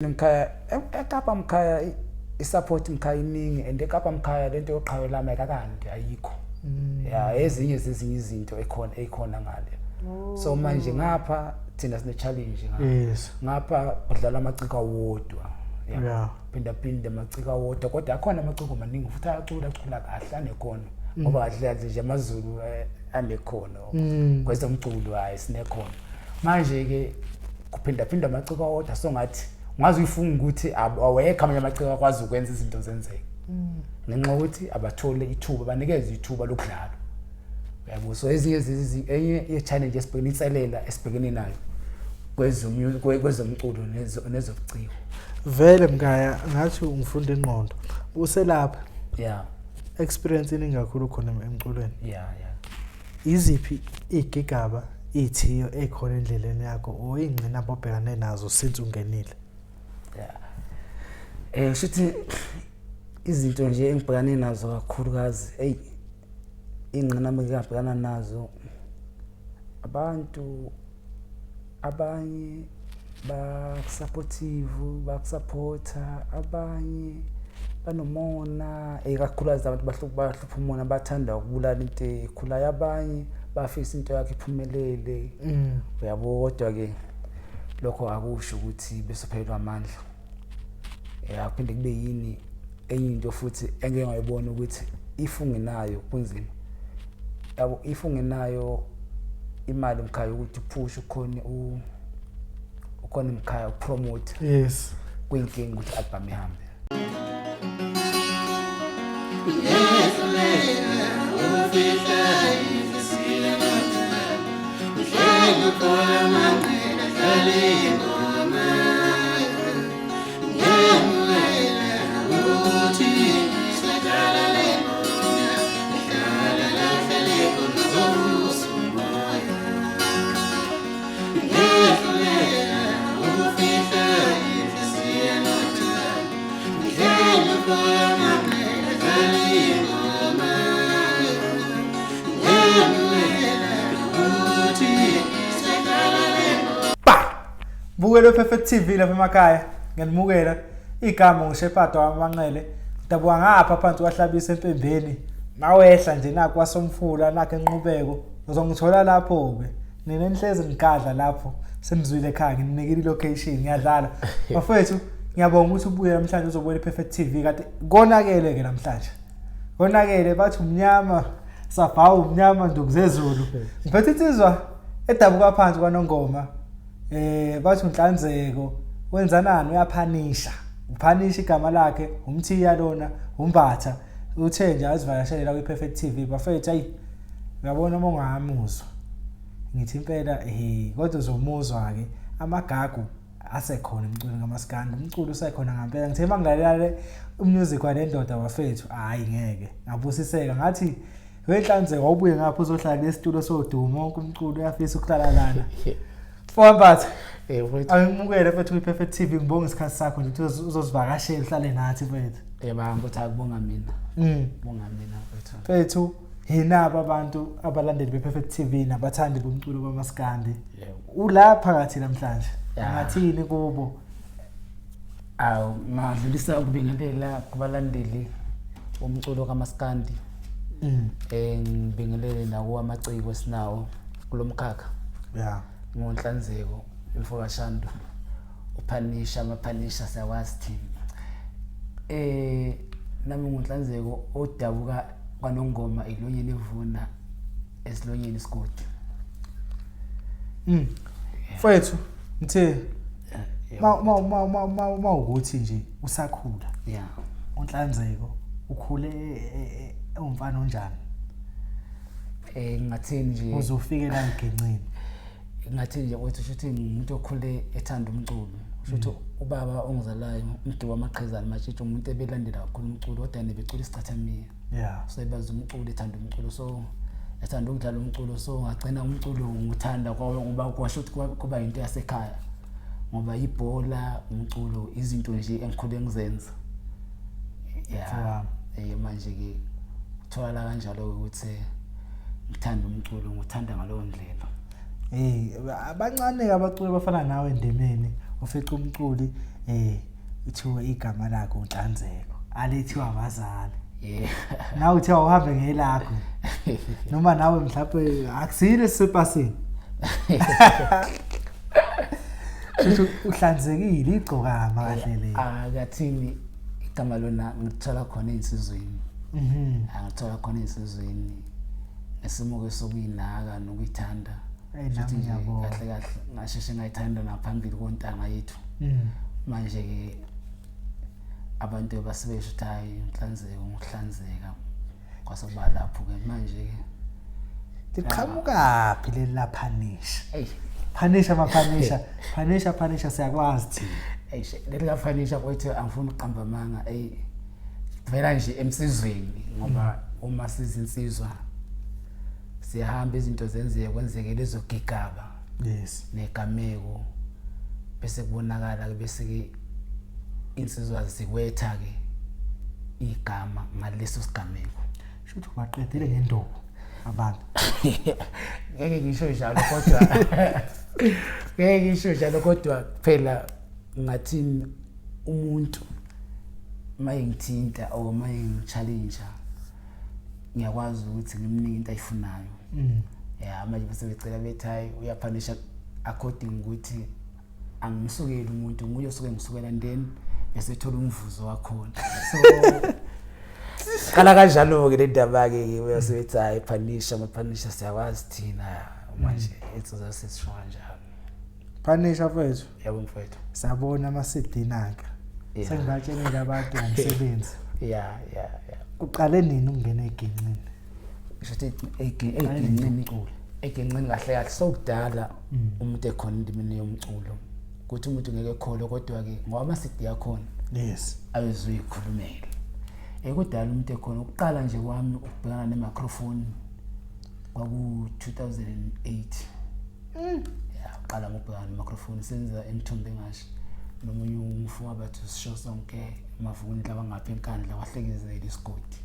Mkhaya eKapa mkhaya isupport mkhaya iningi and eKapa mkhaya lento yoqhawela ameka kanti ayikho. Yeah, ezinye izinto ekhona ngale. So manje ngapha thina sine challenge ngapha. Yes. Ngapha udlala amaciko awodwa. Yeah. Phinda amaciko awodwa kodwa akhona amaciko amaningi futhi acula kahle anekhona. Ngoba kahle nje amaZulu anekhona. Kwezomculo hayi sinekhona. Manje ke kuphinda amaciko awodwa so ngathi ngazi uyifunga ukuthi awekho amanye amaciko akwazi ukwenza izinto zenzeke. Ngenxa ukuthi abathole ithuba banikeza ithuba lokudlala. Uyabo so enye ye challenge esibhekene esibhekene nayo kwezomculo nezobuciko. Vele mkhaya ngathi ungifunda ingqondo. Uselapha. Yeah. Experience eningi kakhulu khona emculweni. Yeah. Iziphi igigaba ithiyo ekhona endleleni yakho oyingcina bobhekane nazo since ungenile? Yeah. Shithi izinto nje engibhekane nazo kakhulukazi ingqinamba ngibhekana nazo abantu abanye bakusupporta abanye banomona kakhulukazi abantu bahlupha umona bathanda ukubulala into ekhula yabanye bafisa into yakhe iphumelele. Uyabo kodwa ke lokho akusho ukuthi besophelwa amandla. Kuphinde kube yini enye into futhi engeke ngayibona ukuthi ifungenayo kunzima. Yabo ifungenayo imali mkhaya ukuthi push ukhona mkhaya promote. Yes. Kuyinkinga ukuthi album ihambe. Bukelo Perfect TV lapha emakhaya ngiyanimukela igama ngishephatha wamanqele dabuka ngapha phansi kwahlabisa empembeni mawehla nje nakho wasomfula nakho enqubeko uzongithola lapho ke nenenhlezi ngigadla lapho senizwile ekhaya nginikile ilocation ngiyadlala bafethu ngiyabonga ukuthi ubuye namhlanje uzobona iPerfect TV kade konakele ke namhlanje konakele bathi umnyama sabawu umnyama ndukuzezulu ngiphethe insizwa edabuka phansi kwaNongoma bathi unhlanzeko wenzanani uyaphanisha uphanisha igama lakhe umthiya lona umbatha uthe nje azivakashele la kwiPerfect TV bafethu hayi uyabona uma ungahamuzwa ngithi impela kodwa uzomuzwa ke amagagu asekhona emculo ngamaskandi umculo usekhona ngempela ngithe mangilalela umusic walendoda bafethu hayi ngeke ngabusiseka ngathi wenhlanzeko awubuye ngapha uzohlala nesitulo sodumo wonke umculo uyafisa ukuhlala lana Fombatha angimukele mfethu kwiPerfect TV ngibonga isikhathi sakho nje ukuthi uzosivakashela uhlale nathi mfethu. Banga ukuthi akubonga mina. Bonga mina mfethu. Mfethu hinaba abantu abalandeli bePerfect TV nabathandi bomculo bamaskandi. Ulapha phakathi namhlanje. Ngathini kubo? Ngadlulisa ukubingelela kubalandeli bomculo kamaskandi. Ngibingelele nawo amaciko esinawo kulomkhakha. Yeah. Ngonhlanzeko imfokashando amaphanisha siyawazi thina nami ngonhlanzeko odabuka kwaNongoma ilonyeni evuna esilonyeni isigodi. Mfethu ngithe ma ukuthi nje usakhula. Yeah. Unhlanzeko ukhule umfana onjani? Ngathini nje uzofike la egencini. Ngathi nje ukuthi usho ukuthi umuntu okhule ethanda umculo usho ukuthi ubaba ongizalayo umduwa amaqhezana mashitsho umuntu ebelandela kakhulu umculo kodwa nebecula isicathamia. Yeah. So ibaza umculo ethanda umculo so ethanda ukudlala umculo so ngagcina umculo ngithanda ngoba kwasho ukuthi kuba into yasekhaya ngoba ibhola umculo izinto nje engikhule ngizenza. Yeah. Manje ke uthola kanjalo ukuthi ngithanda umculo ngithanda ngalowo ndlela. Abancane abaculi bafana nawe endemeni ufica umculi Uthiwa igama lakho uNhlanzeko alethiwa abazali yeah nawe uthiwa uhambe ngelakho noma nawe mhlawumbe akusile sisepasini uhlanzekile igcokama kahle le akathini igama lona ngithola khona insizweni ngithola khona insizweni esimuke sokuyinaka nokuyithanda nami ngiyabona kahle kahle ngasheshe ngayithanda naphambili kontanga yethu manje ke abantu basebesho ukuthi hayi Nhlanzeko ngokuhlanzeka kwasokuba lapho ke manje liqhamuka phi leli laphanisha phanisha phanisha siyakwazi thina leli kafanisha kwethu angifuni uqamba manga vela nje emsizweni ngoba uma sizinsizwa siyahamba izinto zenzeke kwenzeke lezo gigaba yes negameko bese kubonakala bese ke insizwa zikwetha ke igama ngaleso sigameko shothi baqedile ngendobo abantu ngeke ngisho njalo kodwa ngeke ngisho njalo kodwa phela ngathini umuntu mayengithinta or mayengchallenge ngiyakwazi ukuthi ngimnike into ayifunayo manje bese becela bethi hayi uyaphanisha according ukuthi angimsukeli umuntu nguye osuke ngisukela then bese thola umvuzo wakhona so kala kanjalo ke le ndaba ke uyasebenza hayi phanisha siyakwazi thina manje insizwa sesishwa njalo phanisha mfethu yabo mfethu sabona amasidinaka sengibatshenile abantu ngomsebenzi yeah uqale nini ukungena egenqini shothi egenqini kahle kahle sokudala umuntu ekhona indimini yomculo ukuthi umuntu ngeke ekhole kodwa ke ngoba amasidi yakhona yes abezuyikhulumela kudala umuntu ekhona ukuqala nje kwami ukubhekana ne-microphone kwaku 2008 uqala ngokubhekana ne-microphone senza emthombe ngashi nomunye umfuwa bathu sisho sonke amavuni labangapha enkandla wahlekezela isigodi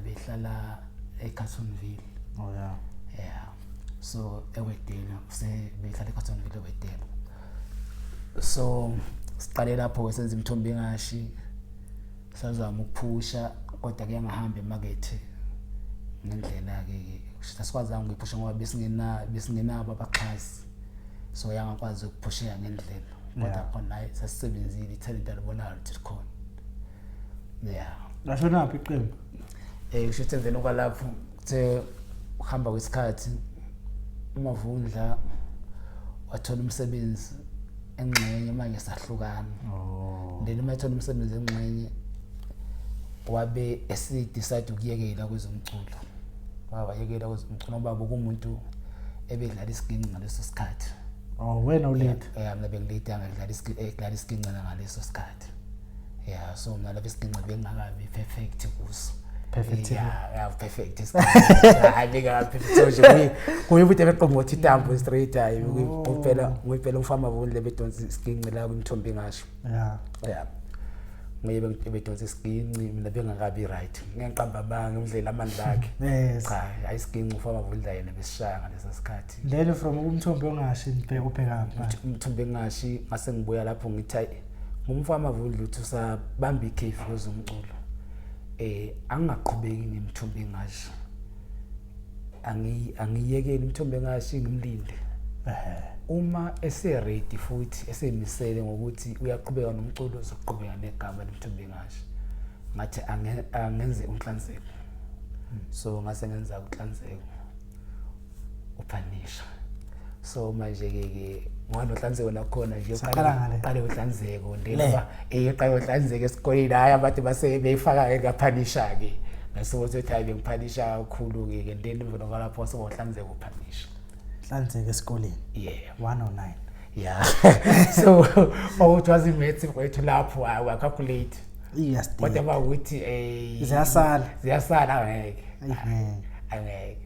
behlala eCartonville so ewedela behlala eCartonville ewedela so siqale lapho senza imthombe ngashi sazama ukuphusha kodwa ke ngahamba emakethe ngendlela ke sikwazanga ukuphusha ngoba besingenabo abaxhasi so yangakwazi ukuphusheka ngendlela kodwa khona sasisebenzile italent alibonayo ukuthi khona lasho naphi iqembu kusho ukuthi emveni kwalapho kuthe uhamba kwesikhathi uMavundla wathola umsebenzi engxenye manje sahlukana then uma ethola umsebenzi engxenye wabe esidecide ukuyekela kwezomculo wayekela kwezomculo ngoba bokumuntu ebedlala isiginci ngaleso sikhathi wena ulethe mina bengilete ngidlala isiginci ngaleso sikhathi so mina lapho isiginci bengakabi perfect kuso perfect perfect ayika perfect nje kuyibuthi beqongothi itambo straight ayi kuphela umfama Vundla bedonsa isiginci la kumthombe ngasho ngoye bedonsa isiginci mina bengakabi right ngiqamba banga umdlela amandla akhe cha ayisiginci umfama Vundla yena besishaya ngaleso sikhathi then from umthombe ongashi ubheka umthombe ngashi ngase ngibuya lapho ngithi ngumfama Vundla uthi usabamba ikhefu kwezomculo angaqhubeki nemthombe ngashi angiyekeli imthombe ngashi ngimlinde uma ready futhi esemisele ngokuthi uyaqhubeka nomculo uzoqhubeka negama lemthombe ngashi ngathi angenze uNhlanzeko so ngase ngenza uNhlanzeko uphanisha so manje ke ngoNhlanzeko nakhona nje uqale uNhlanzeko ndengoba eqale uNhlanzeko esikoleni hayi abantu base beyifaka ke kaphanisha ke nasokuthi hayi bengiphanisha kakhulu ke then emveni kwalapho sokuNhlanzeko uphanisha Nhlanzeko esikoleni 109 so what was imates kwethu lapho I calculate yes whatever ukuthi ziyasala angeke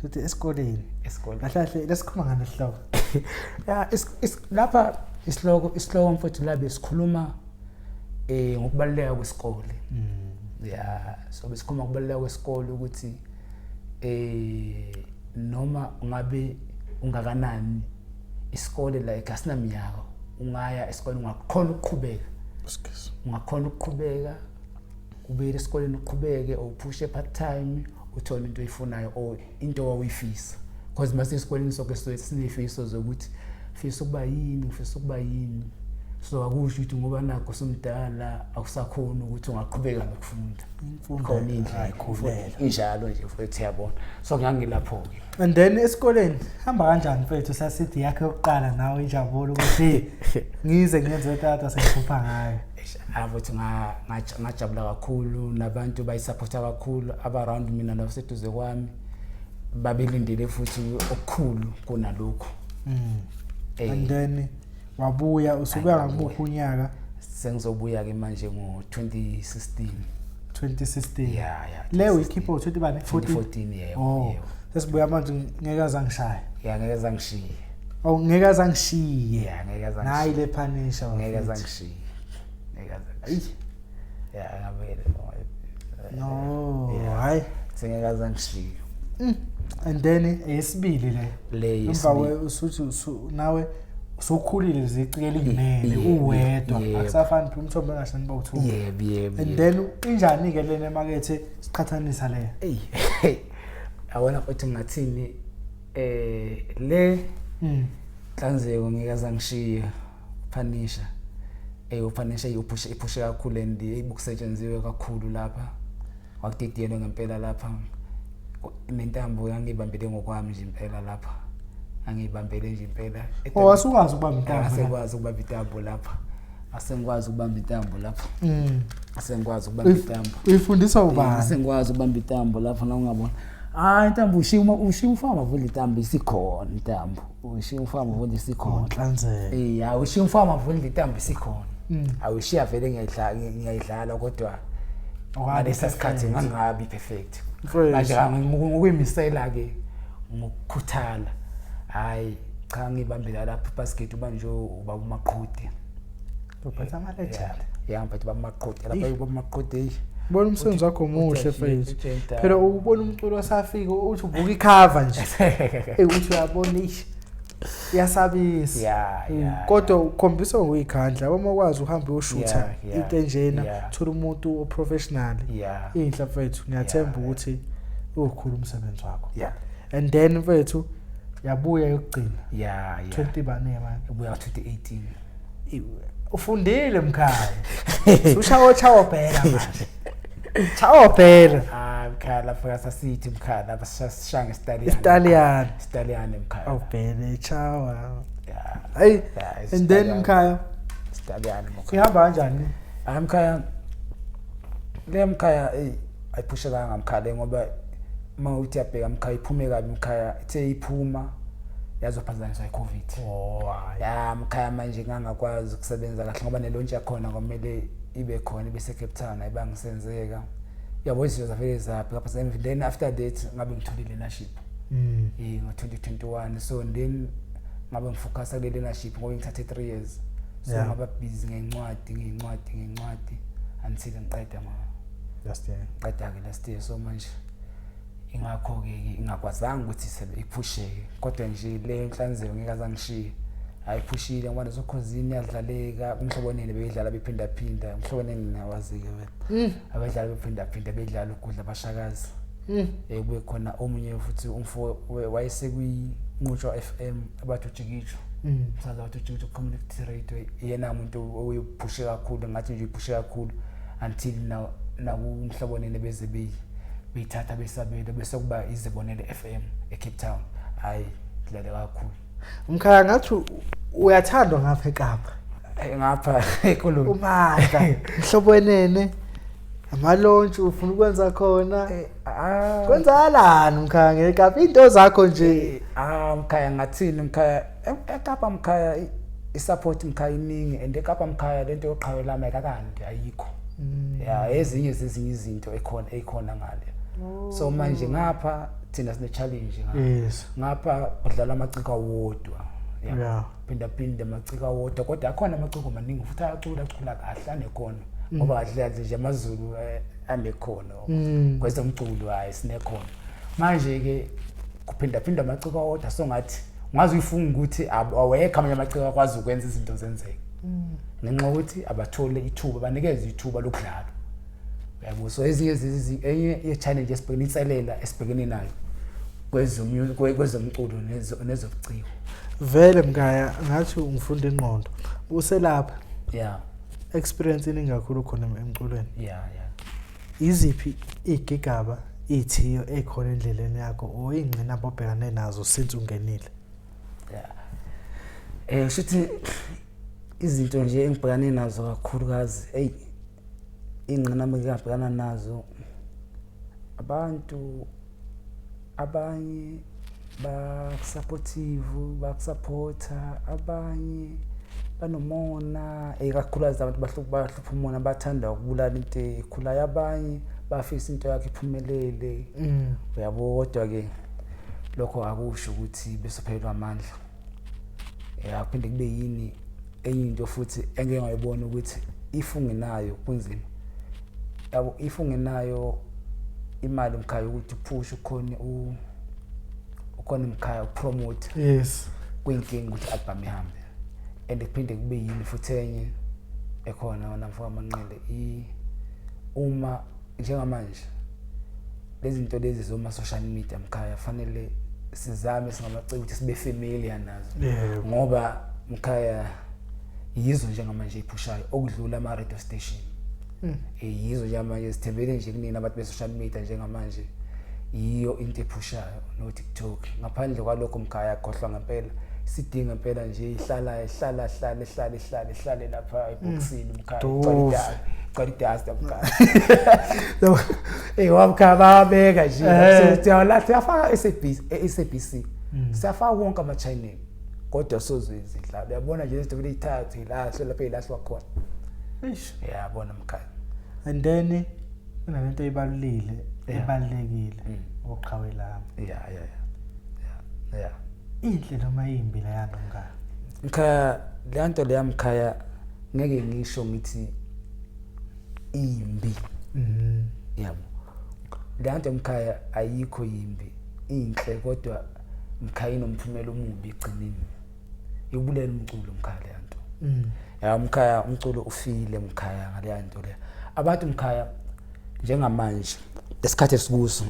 sothi esikoleni kahle lesikhuluma ngani isihloko lapha isihloko mfowethu labe sikhuluma ngokubaluleka kwesikole so besikhuluma ngokubaluleka kwesikole ukuthi noma ungabe ungakanani isikole like asinamiyaka ungaya esikoleni ungakhona ukuqhubeka ubuyele esikoleni uqhubeke uphushe part time uthola into oyifunayo or into owayifisa because mase esikoleni sonke sinefiso zokuthi fisa ukuba yini so akusho ukuthi ngoba nakho somdala akusakhona ukuthi ungaqhubeka nokufunda khona indlela injalo nje futhi yabona so ngangilapho ke and then esikoleni hamba kanjani mfethu sasithi yakhe yokuqala nawe injabulo ukuthi ngize ngenze tata sengiphupha ngayo avuthi ngajabula kakhulu nabantu bayisupporta kakhulu around mina naseduze kwami babelindele futhi okukhulu kunalokho and then wabuya usubuya ngakuphi unyaka sengizobuya ke manje ngo 2016 yeah leyo ikhipho 2014 yebo sesibuya manje ngeke azangishaye ngeke azangishiye ngeke azangishiye ngeke azangishiye nayi le punisher ngeke azangishiye ngabele no hayi sengeke azangishiye and then esibili le emva usuthi nawe sokhulile zicikela inene uwedwa akusafani umthombo ngashani bawuthu yebo and then injani ke lena emakethe siqhathanisa le awona futhi ngathini le Hlanzeko ngeke azangishiye Punisher uPunisher iphushe kakhulu and ibukusetshenziswe kakhulu lapha wakudidiyelwe ngempela lapha nentambo yangibambele ngokwami nje impela lapha angibambele nje impela wasukwazi ukubamba intambo asekwazi ukubamba intambo lapha asengikwazi ukubamba intambo lapha asengikwazi ukubamba intambo uyifundisa ubani asengikwazi ukubamba intambo lapha na ungabona intambo ushiya ufama vula intambo isikhona intambo ushiya ufama vula isikhona Hlanzeko ushiya ufama vula intambo isikhona awushiya vele ngiyayidlala kodwa ngalesa sikhathi ngangabi perfect manje ngokuyimisela ke ngokukhuthala hayi cha ngibambela lapha basket ubanje ubaba uMaqhude uphatha ama legend ngiphatha ubaba uMaqhude lapha ubaba uMaqhude bona umsebenzi wakho omuhle mfethu phela ukubona umculo osafika uthi ubuka icover nje uthi uyabona ishi yasabisa kodwa ukhombisa ngokuyikhandla uma ukwazi uhambe uyoshutha into enjena thola umuntu oprofessional inhla mfethu ngiyathemba ukuthi ukhulu umsebenzi wakho and then mfethu yabuya yokugcina 20 bane manje ubuya 2018 ufundile mkhaya ushawo phela manje chawo phela mkhaya lapha sasithi mkhaya lapha sashanga Italian mkhaya phela chawa hayi and then mkhaya Italian ihamba kanjani mkhaya le mkhaya ayiphushe ngamkhaya ngoba mawuthi yabheka mkhaya iphume kabi mkhaya ithe iphuma yazophazanyiswa iCovid mkhaya manje ngangakwazi ukusebenza kahle ngoba nelonje yakhona kumele ibe khona bese Cape Town ayibangisenzeka yabo izinto zafike zaphi lapha then after that ngabe ngitholile leadership ngo2021 so then ngabe ngifocus kule leadership ngoba ngithathe 3 years so ngaba busy ngencwadi until ngiqeda last year so manje ingakho ke ingakwazanga ukuthi iphusheke kodwa nje le Hlanzeko ngeke azangishiye ayiphushile ngoba nezokhozini yadlaleka umhlobonene beyidlala bephinda umhlobonene ngiyawazike wena abadlali bephinda bedlala ukudla abashakazi kube khona omunye futhi umfo wayesekuyinqutsho FM abathu Jikijo msakazi wathi Jikijo community radio yena umuntu oyiphushe kakhulu ngathi nje iphushe kakhulu until umhlobonene beze beyithatha besabela bese kuba izibonele FM eCape Town hayi dlale kakhulu mkhaya ngathi uyathandwa ngapha eKapa ngapha eKoloni umandla mhlobonene amalontshe ufuna ukwenza khona kwenzakalani mkhaya ngeKapa into zakho nje mkhaya ngathini mkhaya eKapa mkhaya isupport mkhaya iningi and eKapa mkhaya lento yoqhawela mayikakandi ayikho ezinye izinto ekhona ngale so manje ngapha thina sine challenge ngapha udlala amaciko awodwa phinda amaciko awodwa kodwa akhona amaciko maningi futhi acula kahle anekhona ngoba adlala nje amaZulu anekhona kwezomculo hayi sinekhona manje ke kuphinda amaciko awodwa so ngathi ngazi uyifunga ukuthi awekho amanye amaciko akwazi ukwenza izinto zenzeke ngenxa ukuthi abathole ithuba banikeza ithuba lokudlala yabo so enye ye challenge esibhekene esibhekene nayo kwezomculo nezobuciko vele Mkhaya ngathi ungifunda ingqondo uselapha yeah experience iningi kakhulu khona emculweni yeah iziphi igigaba ithiyo ekhona endleleni yakho oyingqinamba obhekane nazo since ungenile yeah shithi izinto nje engibhekane nazo kakhulukazi ingqinamba engibhekana nazo abantu abanye bakusupporta abanye banomona kakhulukazi abantu bahlupha umona bathanda ukubulala into ekhulayo abanye bafisa into yakhe iphumelele uyabo kodwa ke lokho akusho ukuthi besophelelwa amandla aphinde kube yini enye into futhi engeke ngayibona ukuthi ifungenayo kunzima yabo ifungenayo imali Mkhaya ukuthi upush ukhona Mkhaya upromote yes kwinkinga ukuthi album ihambe and kuphinde kube yini futhi enye ekhona namfaka amanqele uma njengamanje lezi zinto lezi zoma social media Mkhaya fanele sizame singamaciko ukuthi sibe familiar nazo ngoba Mkhaya yizo njengamanje iphushayo okudlula ama radio station yizo njengamanje sithembele nje kunina abantu be social media njengamanje yiyo into ephushayo no TikTok ngaphandle kwalokho Mkhaya akhohlwa ngempela sidinga impela nje ihlala lapha eboxini Mkhaya qualidade Mkhaya wamkhaya babeka nje so siyafaka SABC siyafaka wonke ama channel kodwa sozizidlala uyabona nje izinto belithathu ilahle lapha ilahlwa khona yabona Mkhaya and then kunalento ebalulekile oqhawe lami yeah inhle noma imbi la yanto Mkhaya lento le Mkhaya ngeke ngisho ngithi imbi yabo lento Mkhaya ayikho imbi inhle kodwa Mkhaya inomphumela omubi egcineni ibulela umculo Mkhaya lento ya Mkhaya umculo ufile Mkhaya ngale nto le abantu Mkhaya njengamanje esikhathi esikuso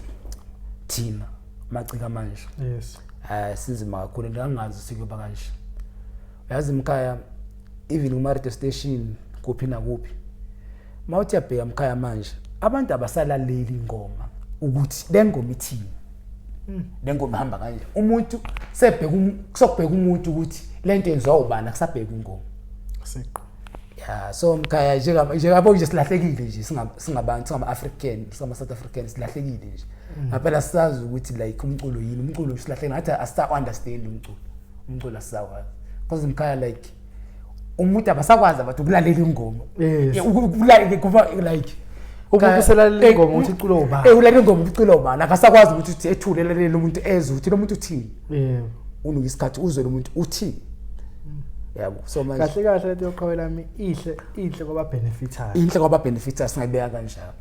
thina macika manje yes sinzima kakhulu ndangazi sikuba kanje yazi Mkhaya even kuma radio station kuphi na kuphi mawuthi yabheka Mkhaya manje abantu abasalaleli ingoma ukuthi lengoma ithini lengoma ihamba kanje umuntu kusokubheka umuntu ukuthi lento yenziwa ubani akusabheka ingoma siqo yeah so Mkhaya njengabo nje silahlekile nje singabantu singama-African singama-South African silahlekile nje ngaphela sisazi ukuthi like umculo yini umculo silahlekile ngathi asisa-understand umculo asisakwazi because Mkhaya like umuntu abasakwazi abantu ukulalela ingoma like umuntu uselalela ingoma uthi iculo ubani ulalela ingoma uculo ubani akasakwazi ukuthi ethule lalela umuntu ezwe ukuthi lo muntu uthini unuka isikhathi uzwe lo muntu uthini yabo so manje kahle lento yoqhawe lami inhle kwaba benefitayo inhle kwaba benefitayo singayibeka kanjalo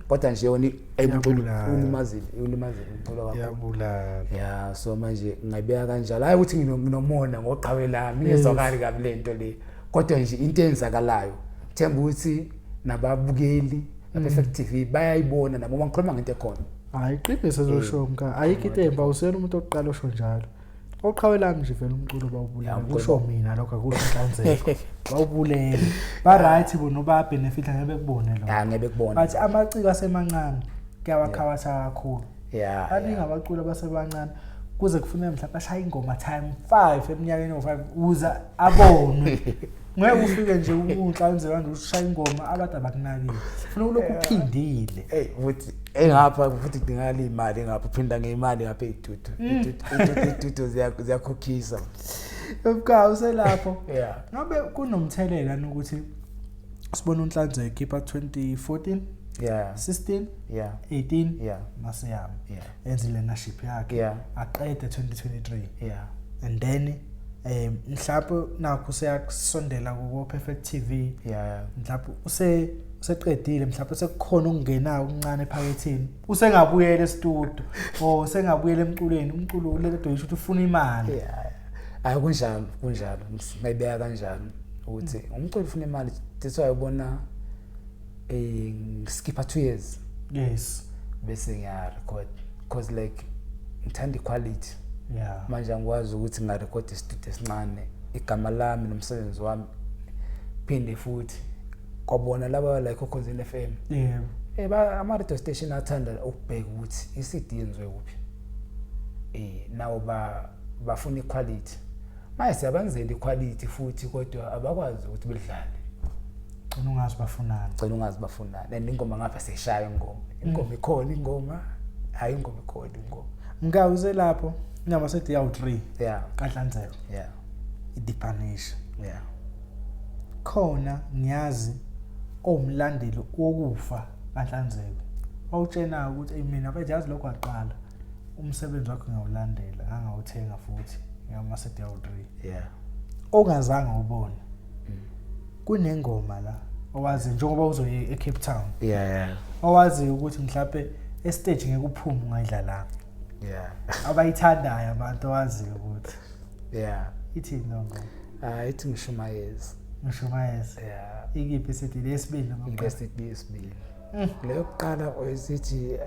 kodwa nje yona emculo unimazile umculo wakho yabulala yeah so manje ngayibeka kanjalo hayi ukuthi nginomona ngoqhawe lami ngezwakali kabi lento le kodwa nje into enzakalayo themba ukuthi nababukeli Perfect TV bayayibona nabo bangikhuluma ngento ekhona hayi iqiniso ezosho Mkhaya ayikho itemba usena umuntu oqala osho njalo oqhawe lami nje vele umculo bawubulala kusho mina lokho akusho inhlanzeko bawubulele ba right bona ba benefit ngebe kubone lo ngebe kubona but amaciko asemancane kuyawakhawatha kakhulu yeah baningi abaculi abasebancane kuze kufuneka mhlawumbe ashaya ingoma time 5 eminyakeni o5 uza abonwe ngeke ufike nje unhlanze kanje ushaya ingoma abantu abakunakile ufuna ulokhu uphindile futhi engapha futhi kudingakala imali engapha uphinda ngeimali ngapha etutu ziyakhokhisa Mkhaya uselapho yeah ngabe kunomthelela ukuthi sibona unhlanze ekhipha 2014 yeah 16 yeah 18 yeah masiyami yeah enza leadership yakhe yeah aqede 2023 yeah and then mhlawumbe nakho seyakusondela ku Perfect TV yeah mhlawumbe useqedile mhlawumbe sekukhona ukungena okuncane ephaketheni usengabuyela e-studio o sengabuyela emculweni umculo uledwa yisho ukuthi ufuna imali kunjalo ngayibeka kanjalo ukuthi umculo ufuna imali that's why ubona skipper 2 years yes bese ngiyarecord because like ngithanda quality manje angikwazi ukuthi ngarecord istudio esincane igama lami nomsebenzi wami phinde futhi kwabona laba like ukhonzini FM ama radio station athanda ukubheka ukuthi iCD yenziwe kuphi nawo bafuna iquality manje siyabenzela iquality futhi kodwa abakwazi ukuthi bedlale cela ungazi bafunana and ingoma ngapha seshaya ingoma ikhona ingoma hayi ingoma ikhona ingoma ngawuze lapho nyama sethi yawu 3 kaHlanzeko iDipanisha khona ngiyazi omlandeli wokufa kaHlanzeko awutshena ukuthi mina manje yazi lokho aqala umsebenzi wakhe ngawulandela ngangawuthenga futhi nyama sethi yawu 3 ongazange ubone kunengoma la owazi njengoba uzoye eCape Town owazi ukuthi mhlawumbe estage ngeke uphume ungayidlalanga abayithandayo abantu owazi ukuthi ithi nongo ithi Ngishumayezi ikiphi sithi lesibili lesibili leyo kuqala oyisithi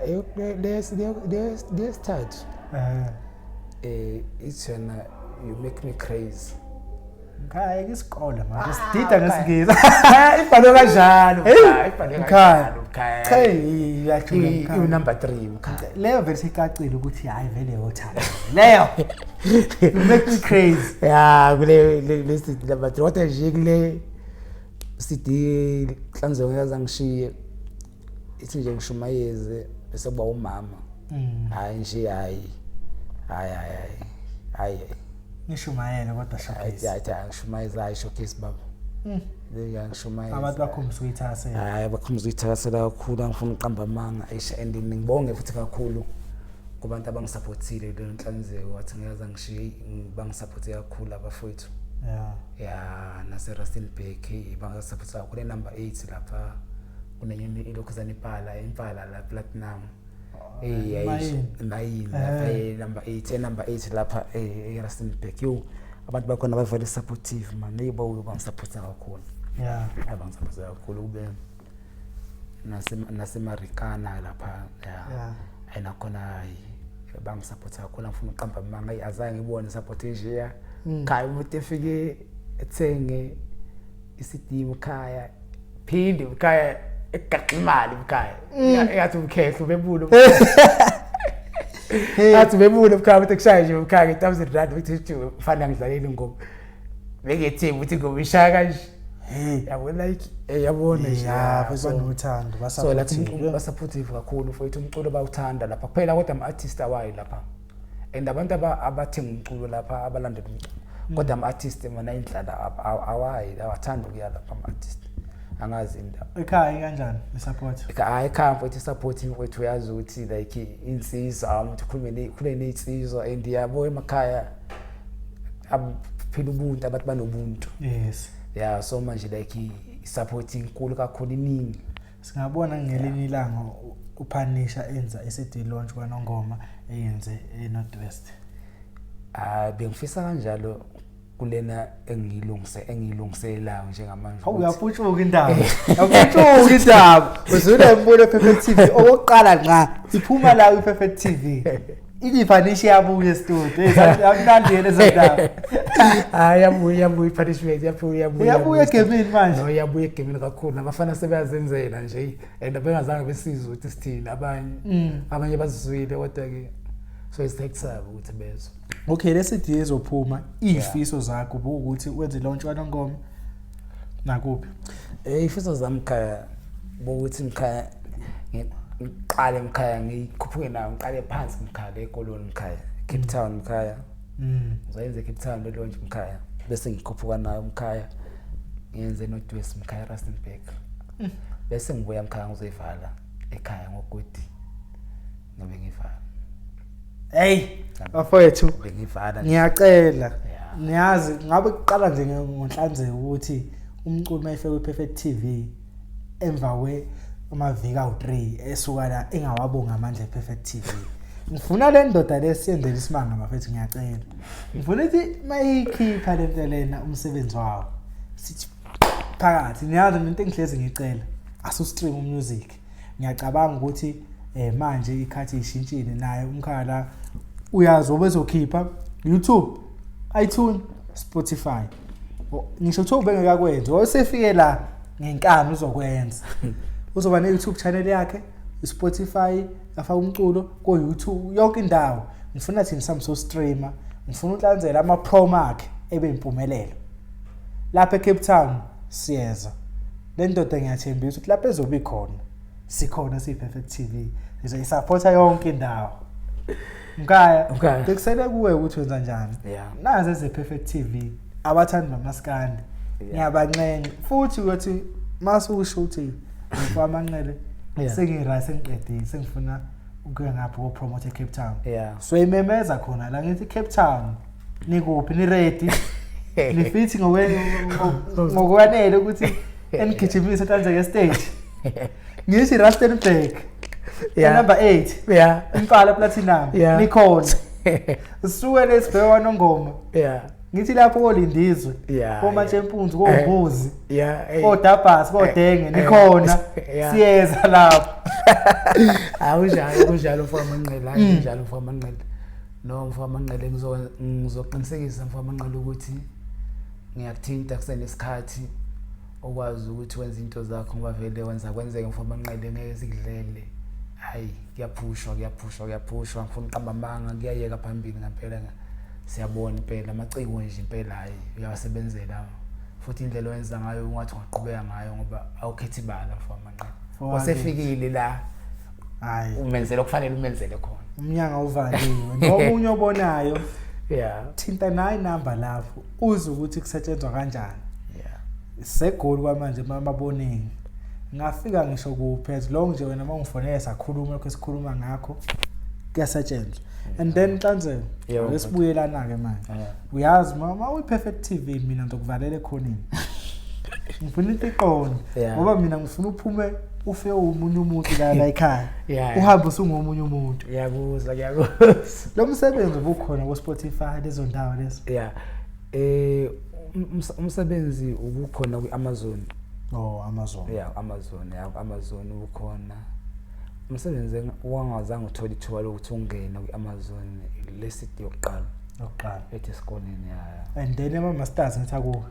lesithathu it's yona you make me crazy Ngikhaya isikole manje sidida ngesingisi ibhalwe kanjalo Ngikhaya hey yajula number 3 Ngikhaya leyo verse icacile ukuthi hayi vele yothanda leyo you make me crazy kule lesithi number 3 what nje kule sithi Nhlanzeko yazangishiye ithi nje Ngishumayeze bese kuba umama hayi nje hayi Ngishumayela kodwa showcase Ngishumayeza hayi showcase baba Ngishumayeza abantu bakhombisa uyithakasela hayi bakhombisa uyithakasela kakhulu angifuna uqamba amanga and ngibonge futhi kakhulu kubantu abangisupportile le Nhlanzeko wathi ngiyaza ngishiye bangisupporte kakhulu abafowethu nase Rustenburg bangisupporta kule number 8 lapha kunenye ilokhuzana impala la platinum mayini lapha number 8 lapha eRustenburg abantu bakhona bavele supportive man neighbor bangisupporta kakhulu abangisupporta kakhulu kube nasemarikana lapha ayinakhona bangisupporta kakhulu ngifuna uqamba amanga azange ngibone support nje khaya umuntu efike ethenge isidimo ekhaya phinde ekhaya egaxa imali ekhaya yathi umkhehlo bebulo yathi bebulo ekhaya ukuthi kushaya nje ekhaya nge1000 rand ukuthi ufana ngidlalela ingoma bekethemba ukuthi ingoma ishaya kanje yabona like yabona nje banothando basupportive kakhulu futhi umculo bawuthanda lapha kuphela kodwa ama-artist awayi lapha and abantu abathenga umculo lapha abalandela umculo kodwa ama-artist mana indlala awayi awathanda ukuya lapha ama-artist angazi indaba ekhaya kanjani support hayi ekhaya futhi supporting wethu uyazi ukuthi like insizwa umuntu khulume ney'nsizwa and yabo emakhaya aphila ubuntu abantu banobuntu so manje like supporting inkulu kakhulu iningi singabona ngelinye ilanga uPhanisha enza iCD launch kwaNongoma eyenze eNorthwest bengifisa kanjalo kulena engilungiselayo njengamanje uyafutshuka indaba uzule embulo Perfect TV okokuqala nqa iphuma la iPerfect TV iPhanisha yabuya estudio akunandiyene zendaba yabuya iPhanishment yabuya egemini manje no yabuya egemini kakhulu abafana sebeyazenzela nje and bengazange besizwe ukuthi sithini abanye bazizwile kodwa ke so isithekisaba ukuthi bezwe okay leCD ezophuma izifiso zakho ukuthi wenze launch kwaNongoma nakuphi izifiso zami khaya bokuthi ngikhaya ngiqale ngikhaya ngikhuphuke nayo ngiqale phansi ngikhaya ekoloni ngikhaya Cape Town ngikhaya ngizoyenza Cape Town le launch ngikhaya bese ngikhuphuka nayo ngikhaya ngiyenze Northwest ngikhaya Rustenburg bese ngibuya ngikhaya ngizoyivala ekhaya ngogodi ngobe ngivala bafowethu bengivala ngiyacela niyazi ngabe kuqala nje ngoNhlanzeko ukuthi umculo mayefike kwiPerfect TV emva amaviki awu3 esuka la engawabonga amandla ePerfect TV ngifuna le ndoda lesiyenzela isimanga bafethu ngiyacela ngifuna ukuthi mayikhipha lento lena umsebenzi wawo sithi phakathi niyazi into engihlezi ngicela asu-stream music ngiyacabanga ukuthi manje ikhathi ishintshile naye umkhala uyazi obezokhipha YouTube, iTunes, Spotify. Ngisho ukuthi ubengekakwenza wasefike la ngenkani uzokwenza uzoba ne YouTube channel yakhe, Spotify, afaka umculo ko YouTube yonke indawo. Ngifuna thina samso streamer, ngifuna ukulandzela ama promo akhe ebe impumelelo. Lapha eCape Town siyeza. Le ndoda ngiyathembisa ukuthi lapha ezoba ikhona. Sikhona siPerfect TV. Sizayisupporta yonke indawo. Mkhaya, bekusele kuwe ukuthi wenza njani? Nazi ezePerfect TV abathandi bamaskandi. Ngiyabancenga futhi ukuthi masusho ukuthi ngifamaNqele sengirayise sengiqedile sengifuna ukuya ngapha ko promote eCape Town. So imemeza khona la ngithi Cape Town nikuphi ni ready? Nifithi ngokwanele ukuthi enigijimise kanjeke stage. Ngithi Rustenburg. Number 8. Impala Platinum. Nikhona. Usuke lesibhewa nongoma. Ngithi lapho kolindizwe. Komatshempunzi kombuzi. Kodabhasi kodenge nikhona. Siyeza lapho. Awunjalo mfamaNqele, awunjalo mfamaNqele. No mfamaNqele ngizoqinisekisa mfamaNqele ukuthi ngiyakuthinta kusenesikhathi okwazi ukuthi wenza into zakho ngoba vele wenza kwenzeke mfamaNqele ngeke sikudlele. Hayi kuyaphushwa ngifuna uqamba amanga kuyayeka phambili ngempela siyabona impela amaciko nje impela hayi uyawasebenzela futhi indlela owenza ngayo ungathi ungaqhubeka ngayo ngoba awukhethi bala mfamaNqele wasefikile la hayi umenzele okufanele umenzele khona umnyanga uvaliwe nomunye obonayo thinta nayi number lapho uze ukuthi kusetshenzwa kanjani segoli kwamanje mamaboningi ngafika ngisho kuphethe long nje wena mangifonela sakhuluma lokho esikhuluma ngakho kuyasetshenzwa and then Nhlanzeko lesibuyelana ke manje uyazi mama uPerfect TV mina ngizokuvalela ekhoneni ngifuna into iqonde ngoba mina ngifuna uphume ufe umunye umuntu la ekhaya uhambe usungomunye umuntu ngiyakuzwa lo msebenzi ubukhona ku Spotify lezo ndawo lezo umsebenzi ubukhona kuAmazon. Amazon. Amazon ubukhona. Umsebenzi wangazange uthola ithuba lokuthi ungene kuAmazon lesidi yokuqala ethi esikoleni and then ama masters ngithi akuwe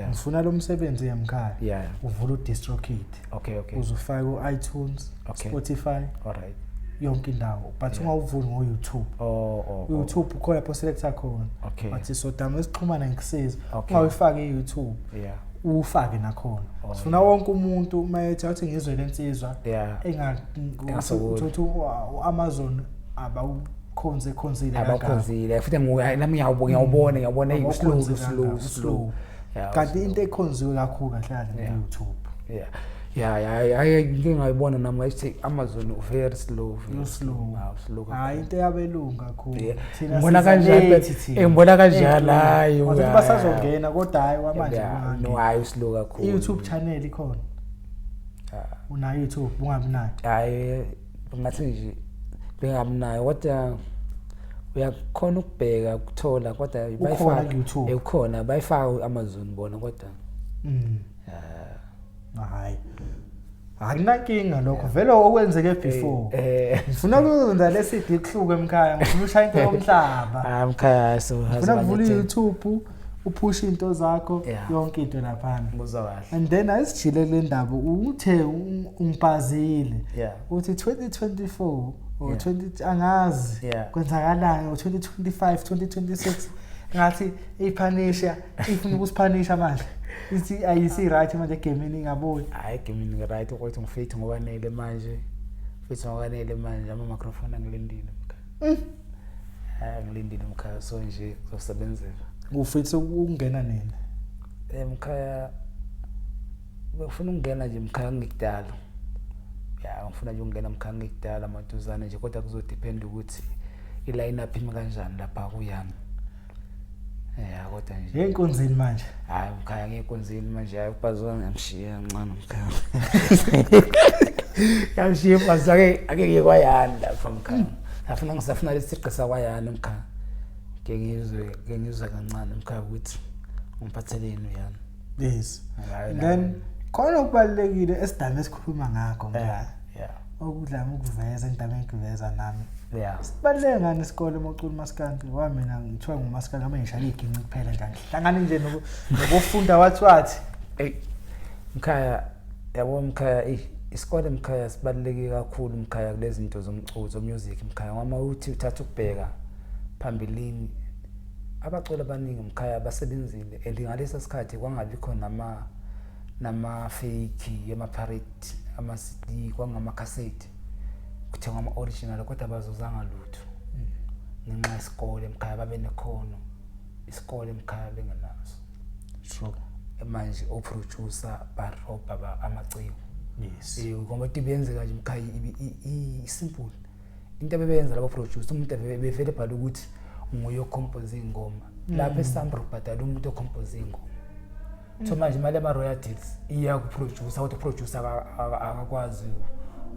ngifuna lo msebenzi yemkhaya uvula uDistroKid uzufaka uiTunes Spotify yonke indawo but ungawuvuli ngoYouTube YouTube ukhona lapho selector khona bathi sodama esixhumana ngikusiza ungawifaki eYouTube ufake nakhona sifuna wonke umuntu mayethi athi ngizwe lensizwa engasokuthi uAmazon abakhonzile futhi nami ngiyawubona slow kanti into ekhonziwe kakhulu kahle ngeYouTube ngingayibona nami ngathi Amazon very slow hayi into yabelunga kakhulu thina ngibona kanjalo hayi ukuthi basazongena kodwa hayi manje no hayi slow kakhulu YouTube channel ikhona una YouTube ungabinayo hayi ngathi nje bengabinayo kodwa uyakhona ukubheka ukuthola kodwa bayifaka ukhona bayifaka Amazon bona kodwa hayi akunankinga lokho vele okwenzeke before ngifuna ukwenza lesidi kuhluke emkhaya ngifuna ushaya into yomhlaba emkhaya so ngifuna ukuvula YouTube upusha into zakho yonke into lapha ngizwa kahle and then ayisijile le ndaba uthe ungibhazile uthi 2024 or 20 angazi kwenzakalani ngo2025 2026 ngathi iphanisha ifuna ukusiphanisha manje ithi ayisi right manje gaming ngaboni hayi gaming right ukuthi ngifethi ngokwanele manje futhi ngokwanele manje ama microphone angilindile ngilindile mkhaya so nje kuzosebenzela ufethi ukungena nini mkhaya ufuna ukungena nje mkhaya ngikudala ngifuna nje ukungena mkhaya ngikudala amaduzane nje kodwa kuzodepend ukuthi iline up imi kanjani lapha kuyami kodwa nje enkonzini manje hayi mkhaya ngekonzini manje hayi ubhazwa ngamshiya ncane mkhaya yamshiya bazake ake kwayanda lapha mkhaya afuna ngisafuna lesiqisa kwayani mkhaya ngengizwe kancane mkhaya ukuthi ngiphatheleni uyani. Yes. Then khona okubalekile esidaba esikhuluma ngakho mkhaya. Okudlama ukuveza indaba engiveza nami. Sibaleke ngani isikole Moculo Maskandi wamina ngithiwa ngumaskandi ama ngishaya iginci kuphela nje ngihlangana nje nokufunda wathi mkhaya yabo mkhaya isikole mkhaya sibaleke kakhulu mkhaya kulezi zinto zomculo music mkhaya ngoba uthi uthatha ukubheka phambilini abaculi abaningi mkhaya basebenzile and ngalesa sikhathi kwangabi khona nama fake ama parrot ama CD kwangama cassette kuthengwa ama original kodwa bazozanga lutho ngenxa isikole mkhaya babe nekhono isikole mkhaya bengenazo. True. Manje oproducer barobha amaciko. Yes. Ngoba tibenzeka nje mkhaya simple into abebenza labo producer umuntu bevele bhala ukuthi nguyo compose ingoma lapha eSambro bhadala umuntu ocompose ingoma. So manje imali ama royalties iya ku producer ukuthi producer akakwazi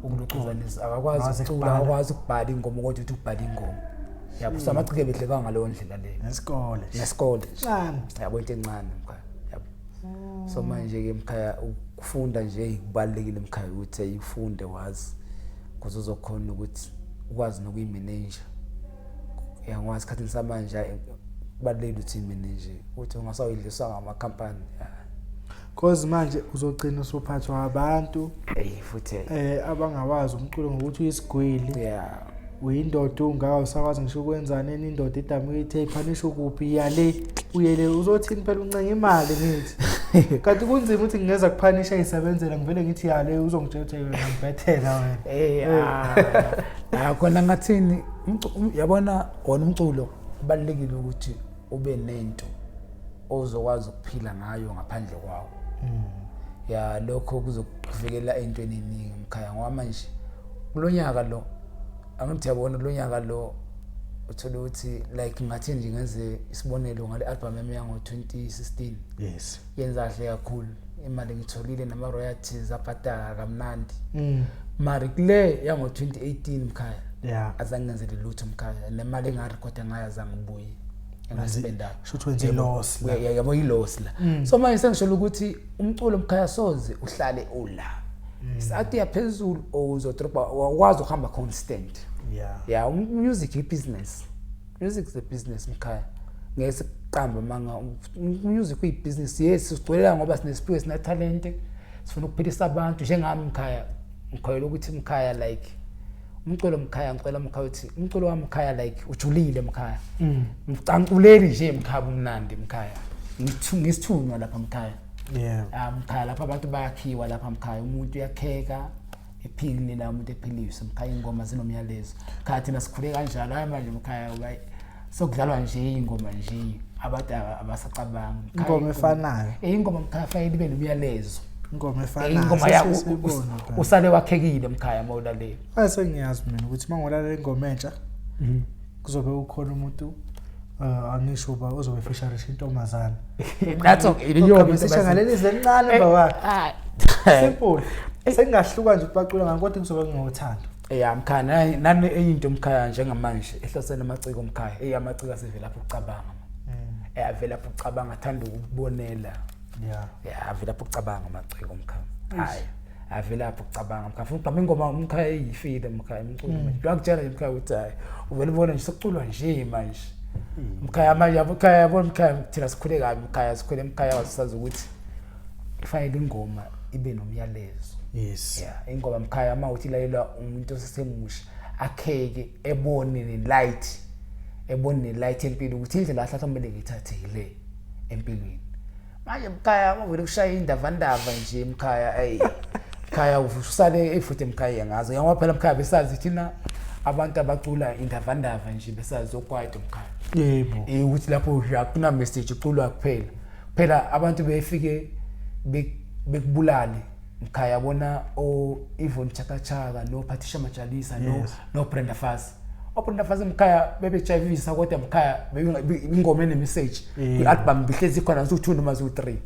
ukuluxuzanisa akakwazi ukucula akakwazi ukubhala ingoma ukuthi ukubhala ingoma. Yabo so amacike bedleka ngaleyo ndlela leyo nesikole yabo into encane mkhaya yabo. So manje ke mkhaya ukufunda nje kubalekile mkhaya ukuthi ayifunde wazi kuze uzokhona ukuthi ukwazi nokuyimanage. Ngwazi isikhathi samanje kubalekile ukuthi imanage ukuthi ungasawidliswa ngama company. Cause manje uzogcina usuphathwa abantu futhi abangawazi umculo ngokuthi uyisigwili. Uyindoda ungawusakwazi ngisho ukwenzana indoda idami ithayiphanisha ukuphi yale uyele uzothini phela uncenga imali ngithi kanti kunzima ukuthi ngingeza kuphanisha isebenzela ngivele ngithi yale uzongitshela wena ngibethela wena khona ngathini yabona wona umculo kubalekile ukuthi ube nento ozokwazi ukuphila ngayo ngaphandle kwawo. Lokho kuzokuvikela entweni eningi mkhaya ngoba manje kulonyaka lo angithi yabona kulonyaka lo uthola ukuthi like ngathi nje ngenze isibonelo ngale album yami yango 2016. Yes. Yenza kahle kakhulu imali ngitholile nama royalties aphatha kamnandi. Mari kule yango 2018 mkhaya azange ngenzele lutho mkhaya nemali engarecorda ngayo azange ngibuye engasipenda shothi wenze loss la yabo iloss la. So manje sengisho ukuthi umculo mkhaya soze uhlale ula isathi yaphezulu uzodropa wakwazi ukuhamba constant. Music is business. Music is a business mkhaya. Ngeke siqamba manga music is business. Yes sigcwelela ngoba sinesiphiwe sina talent sifuna ukuphilisa abantu njengami mkhaya. Ngikhoyela ukuthi mkhaya like umculo mkhaya ngicela mkhaya uthi umculo wami mkhaya like ujulile mkhaya. Ngicangculeli nje mkhaya umnandi mkhaya. Ngisithunywa lapha mkhaya. Mkhaya lapha abantu bayakhiwa lapha mkhaya umuntu uyakheka ephilile la umuntu ephilisa mkhaya ingoma zinomyalezo. Khathi nasikhule kanjalo hayi manje mkhaya sokudlalwa nje ingoma nje abantu abasacabanga. Ingoma efanayo. Ingoma mkhaya fanele ibe nomyalezo. Ingoma efanayo. Ingoma yakho usale wakhekile mkhaya mawulalela. Asengiyazi mina ukuthi mangolalela ingoma entsha kuzobe ukhona umuntu angisho uba uzobe featuring intombazana. That's okay. Iyo besishangaleli zencane baba. Simple. Sengahluka nje ubacula ngakodwa kuzobe ngingothando. Mkhaya nani eyinto mkhaya njengamanje ehlosene amaciko mkhaya amaciko asevela lapho ucabanga. Avela lapho ucabanga athanda ukubonela. Avela lapho ucabanga amaciko mkhaya. Avela lapho ucabanga mkhaya. Futhi ingoma mkhaya eyifile mkhaya umculo manje. Uyakutshela nje mkhaya ukuthi hayi uvela ubona nje sokuculwa nje manje. Mkhaya manje mkhaya yabona mkhaya thina sikhule kabi mkhaya sikhule mkhaya wasazi ukuthi ifanele ingoma ibe nomyalezo. Yes. Ingoma mkhaya ama uthi layela umuntu osesemusha akheke ebone nelight empilweni ukuthi indlela ahlatha kumele ngithathe ile empilweni. Manje mkhaya avele kushaya indavandava nje mkhaya mkhaya usale efuthe mkhaya ngazo ngoba phela mkhaya besazi thina abantu abacula indavandava nje besazi okwaito mkhaya. Yebo. Ukuthi lapho kuna message uculwa kuphela. Phela abantu befike bekubulale mkhaya yabona Yvonne Chaka Chaka no Patricia Majalisa no Brenda Fassie. Brenda Fassie mkhaya bebejayivisa kodwa mkhaya ingoma ene message ialbum bihlezi khona nsu2 noma nsu3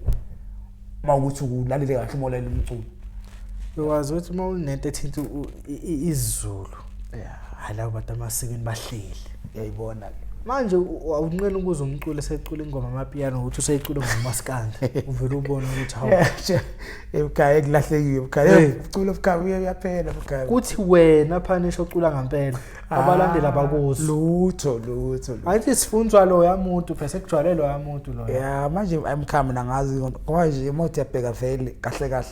mawukuthi ulalele kahle umolalela umculo. Uyazi ukuthi mawunento ethinta izulu Hala bantu amasikweni bahleli. Uyayibona ke. Manje awunqeni ukuze umculo esecula ingoma amapiano uthi useyicula ngomaskandi. Uvela ubone ukuthi hawu. Ebukhaya ekulahlekile ebukhaya. Ucula ebukhaya uyaphela ebukhaya. Kuthi wena phanisha ocula ngempela. Abalandela bakuzo. Lutho. Ayithi sifundzwa lo yamuntu bese kujwayele lo yamuntu lo. Yeah, manje emkhami nangazi ngoba nje emothi yabheka vele kahle.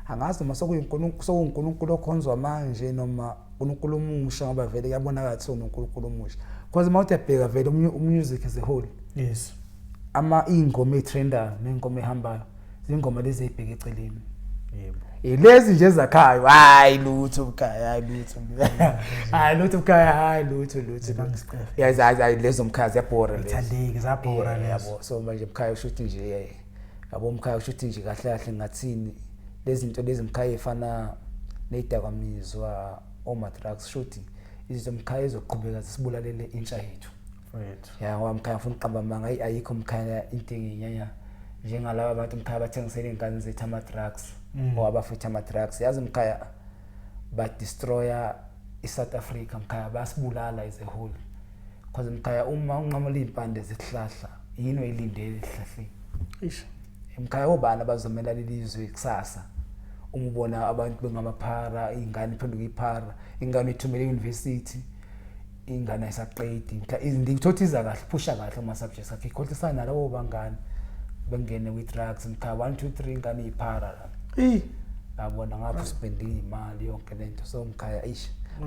Angazi noma sokuNkulunkulu okhonzwa manje noma uNkulunkulu omusha ngoba vele kuyabonakala ukuthi uNkulunkulu omusha. Because mawuthi yabheka vele umusic as a whole. Yes. Ingoma etrenda nengoma ehambayo zingoma lezi ezibheke eceleni. Yebo. Lezi nje zakhayo hayi lutho ebukhaya lutho ebukhaya lutho. Yazi lezo mkhazi yabhora lezo. Ithandeki zabhora lezo. So manje ebukhaya ushuthi nje yabo umkhaya ushuthi nje kahle ngathini lezi zinto lezi mkhaya efana nedakamizwa omatrax shuthi izinto mkhaya ezoqhubeka zisibulalele intsha yethu. Right. Yeah, wamkhaya ufuna uqamba manga ayikho mkhaya into enginyanya njengalabo abantu mkhaya bathengisela ingane zethu ama-drugs abafutha ama-drugs yazi mkhaya ba destroyer iSouth Africa mkhaya basibulala as a whole because mkhaya uma unqamula impande zehlahla yini oyilindele ehlahleni mkhaya obani abazomela lelizwe kusasa uma ubona abantu bengamaphara ingane iphenduka iphara ingane ithumele university ingane ayisaqedi izinto ngithotiza kahle phusha kahle ama subjects akhe ikhohlisana nalabo bangane bengene with drugs mkhaya 1 2 3 ingane iphara la yabona ngapha spend imali yonke lento so mkhaya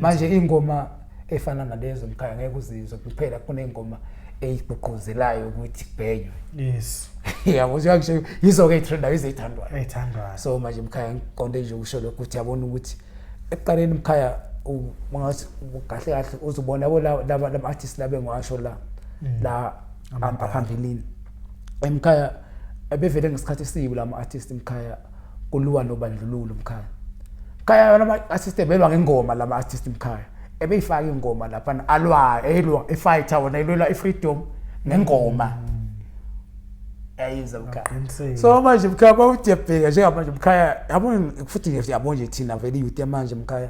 manje ingoma efana nalezo mkhaya ngeke uzizwe kuphela kunengoma eyigqugquzelayo ukuthi kubhenywe. Yes. Yabo nje yizo ke trend ayizithandwa. Ayithandwa. So manje mkhaya ngiqonde nje ukusho lokho ukuthi yabona ukuthi ekuqaleni mkhaya ungathi kahle uzobona laba artists labe ngisho la aphambilini. Emkhaya ebevele ngesikhathi esibi lama artists mkhaya kuluwa nobandlululo mkhaya. Mkhaya lama artists belwa ngengoma lama artists mkhaya. Ebeyifaka ingoma lapha elwa efighter wona ilwela ifreedom ngengoma. Yayiza mkhaya. So manje mkhaya bawudebheka njengamanje mkhaya yabona futhi nje yabona nje thina vele youth yamanje mkhaya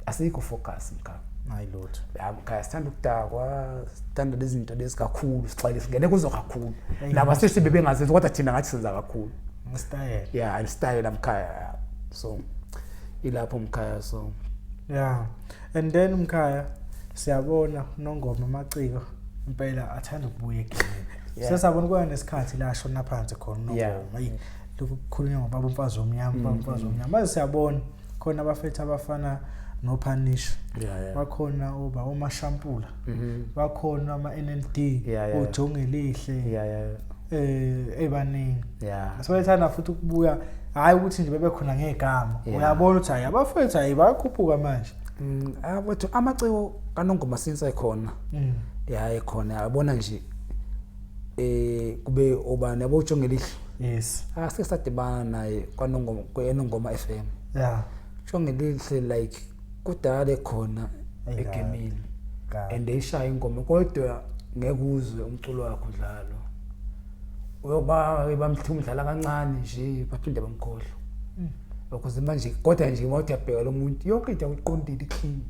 asikho focus mkhaya. Hayi lutho. Ya mkhaya sithanda ukudakwa sithanda lezi zinto lezi kakhulu sixale singene kuzo kakhulu. Laba sisi bebengazenzi kodwa thina ngathi senza kakhulu. Style. Yeah, style mkhaya. So ilapho mkhaya so yeah and then mkhaya siyabona nongoma amaciko impela athanda ukubuya egcine sesabona kuya nesikhathi la shona phansi khona nongoma lokukhulunywa ngobaba umfazi omnyama manje siyabona khona abafethu abafana noPanish bakhona oba uMashampula bakhona ama NLD uJongelihle ebaningi asebethanda futhi ukubuya hayi ukuthi nje bebe khona ngegama uyabona ukuthi hayi abafethu hayi bayakhuphuka manje abethu amaciko kaNongoma since ekhona ekhona yabona nje kube obani yabo uJongelihle yes asesadibana naye kwaNongoma FM UJongelihle like kudala ekhona egemini and eyishaya ingoma kodwa ngeke uzwe umculo wakhe udlalo uyoba bamthumdlala kancane nje baphinde bamkhohlwa ukuze manje kodwa nje mawuthi yabheka lo muntu yonke into uyiqondile clean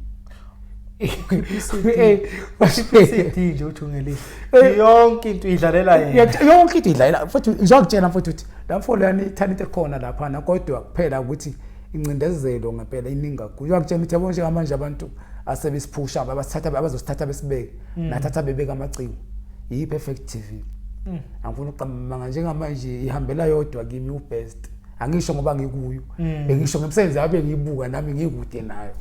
isithi nje uJongelihle yonke into idlalela yena yonke into idlalela futhi ngizokutshela futhi ukuthi la mfolo yani talent ekhona lapha na kodwa kuphela ukuthi incindezelo ngempela iningi kakhulu uyakutshela ukuthi yabona njengamanje abantu asebesiphusha abazosithatha besibeke nathatha bebeka amaciko yi-Perfect TV angifuna uqamba njengamanje ihambela yodwa kimi ubest angisho ngoba ngikuyo bengisho ngemsebenzi yabe ngiyibuka nami ngikude nayo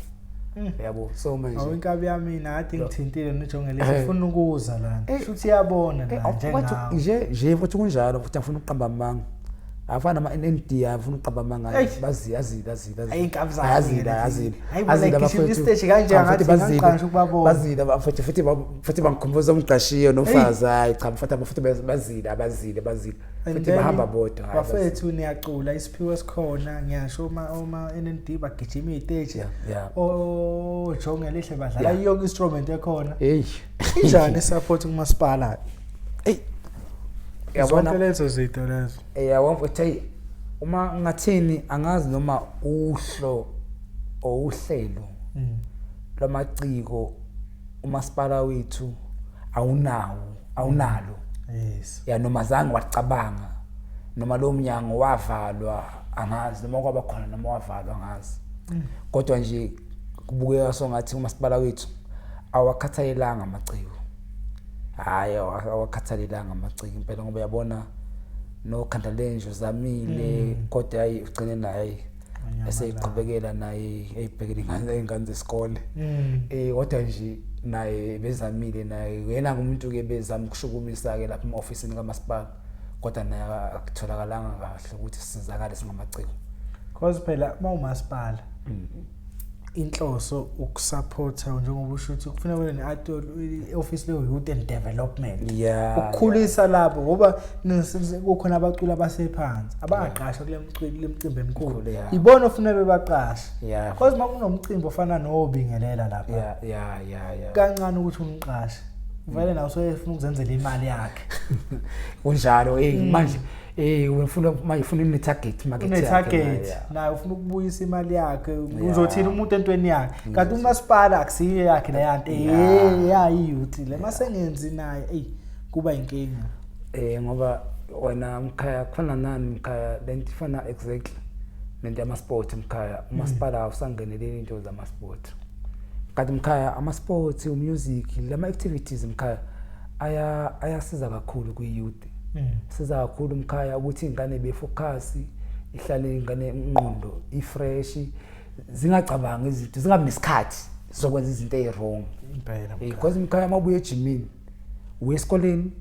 yabo so manje awinkabi yami nathi ngithintile noJongelihle ufuna ukuza lana futhi uyabona la nje futhi kunjalo futhi afuna uqamba amanga afana ama NND afuna uqamba amanga bazi ayinkabi zayo azila bafethu stage kanje ngathi ngaqasha ukubabona bazila futhi bangikhumbuza umqashiyo nofaza hayi cha futhi bazila futhi bahamba bodwa bafethu niyacula isiphiwe esikhona ngiyasho uma NND bagijima istage Jongelihle badlala yonke instrument ekhona njani support kumasipala yabona lezo zinto lezo yabona futhi uma ngathini angazi noma uhlelo lamaciko umasipala wethu awunalo yes ya noma zange wacabanga noma lo mnyango wavalwa angazi noma kwaba khona noma wavalwa angazi kodwa nje kubukeka songathi umasipala wethu awakhathalelanga amaciko hayi awakhathalelanga amaciko impela ngoba yabona no Khandalenje zamile kodwa hayi ugcine naye eseyiqhubekela naye eyibhekele ingane zesikole kodwa nje naye bezamile naye yena ngumuntu ke bezama ukushukumisa ke lapha ema-ofisini kamasipala kodwa naye akutholakalanga kahle ukuthi sizakale singamaciko cause phela mawumasipala inhloso ukusupporta njengoba usho ukuthi kufanele kube ne-office leyo youth and development ukukhulisa lapho ngoba kukhona abaculi abasephansi abaqashwa kule micimbi emikhulu ibona ofanele bebaqashe because makunomcimbi ofana nobingelela lapha kancane ukuthi umqashe vele nawe soyefuna ukuzenzela imali yakhe kunjalo manje ufuna une target market naye ufuna ukubuyisa imali yakhe uzothina umuntu entweni yakhe kanti umasipala akusiyo yakhe le yanto yayiyuthi le masengenzi naye kuba inkinga ngoba wena Mkhaya khona nani Mkhaya lento ifana exactly lento yama-sport Mkhaya umasipala awusangeneleli into zama-sport kanti Mkhaya ama-sports umusic lama-activities Mkhaya ayasiza kakhulu kwi-youth siza kakhulu Mkhaya ukuthi ingane befocus ihlale ingane ingqondo ifresh zingacabangi izinto zingabe nesikhathi sokwenza izinto ezirong impela because Mkhaya mabuye ejimini uyesikoleni